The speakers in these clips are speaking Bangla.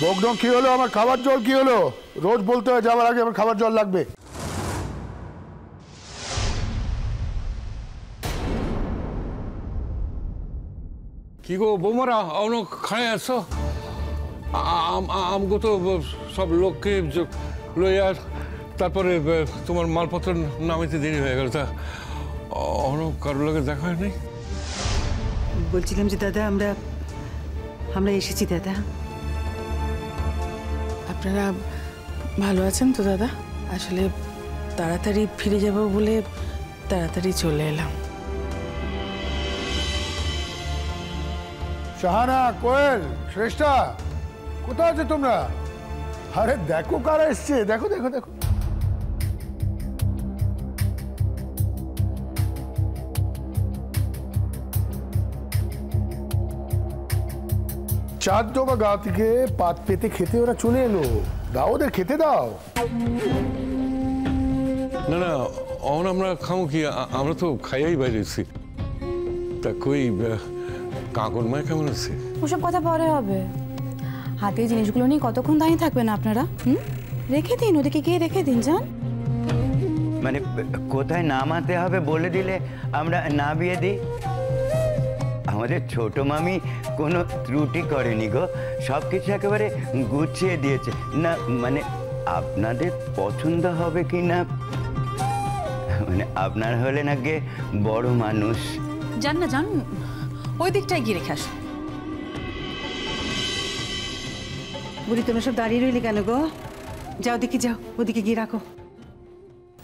বগডং কি হলো? আমার খাবার জল কি হলো? রোজ বলতে হয় যাওয়ার আগে আমার খাবার জল লাগবে। কি গো বৌমারা অন খায় আছো? আমগো তো সব লোককে লইয়া তারপরে তোমার মালপত্র নামিতে দেরি হয়ে গেল। তা অন কারোর লোকের দেখা হয় নাই? বলছিলাম যে দাদা আমরা এসেছি দাদা। আপনারা ভালো আছেন তো দাদা? আসলে তাড়াতাড়ি ফিরে যাব বলে তাড়াতাড়ি চলে এলাম। শাহানা, কোয়েল, শ্রেষ্ঠা, কোথায় আছো তোমরা? আরে দেখো কারা এসছে, দেখো দেখো দেখো। চাঁদ ডোবা গাঁ থেকে পাত পেতে খেতে ওরা চলে এলো। দাও ওদের খেতে দাও। না না, অন আমরা খামো কি? আমরা তো খাইয়াই বাইরেছি। তা কই কাকন মায় কেমন আছে? ওসব কথা পরে হবে। হাতে জিনিসগুলো নিয়ে কতক্ষণ দাঁড়িয়ে থাকবেন আপনারা? রেখে দিন, ওদিকে গিয়ে রেখে দিন। যান। মানে কোথায় নামাতে হবে বলে দিলে আমরা নামিয়ে দিই। আমাদের ছোট মামি কোনো ত্রুটি করেনি গো, সব কিছু একেবারে গুছিয়ে দিয়েছে। না মানে আপনাদের পছন্দ হবে কি না, মানে আপনার হলে নাকি বড় মানুষ। যান না, যান, ওই দিকটায় গিয়ে রেখে আসুন। বুড়ি তোমরা সব দাঁড়িয়ে রইলে কেন গো? যাও দেখি, যাও ওদিকে গিয়ে রাখো।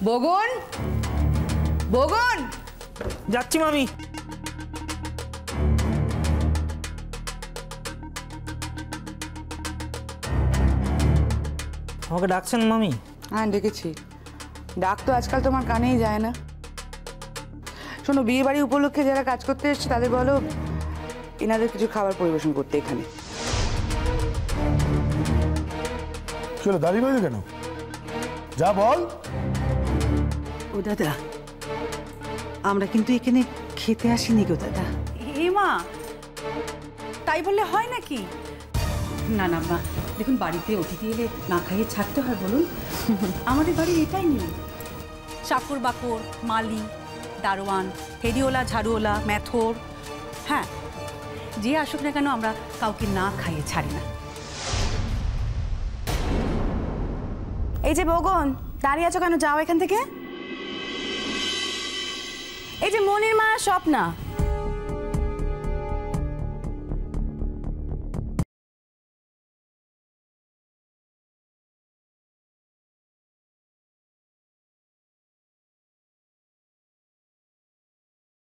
বগন, বগন, যাচ্ছি মামি। আমাকে ডাকছেন মামি? হ্যাঁ ডেকেছি। ডাক তো আজকাল তোমার কানেই যায় না। শোনো, বিয়ে বাড়ি উপলক্ষে যারা কাজ করতে এসছে তাদের বলো এনাদের কিছু খাবার পরিবেশন করতে এখানে। চলো, দাঁড়িয়ে রইলে কেন? যা বল। ও দাদা, আমরা কিন্তু এখানে খেতে আসিনি গো দাদা। মা, তাই বললে হয় নাকি? না না মা, দেখুন বাড়িতে অতিথি এলে না খাইয়ে ছাড়তে হয় বলুন? আমাদের বাড়ির এটাই নেই। চাকর বাকর, মালি, দারোয়ান, ফেরিওয়ালা, ঝাড়ুওয়ালা, মেথর, হ্যাঁ যে আসুক না কেন আমরা কাউকে না খাইয়ে ছাড়ি না। এই যে বগন, দাঁড়িয়ে আছো কেন? যাও এখান থেকে। এই যে মনির মা, স্বপ্না,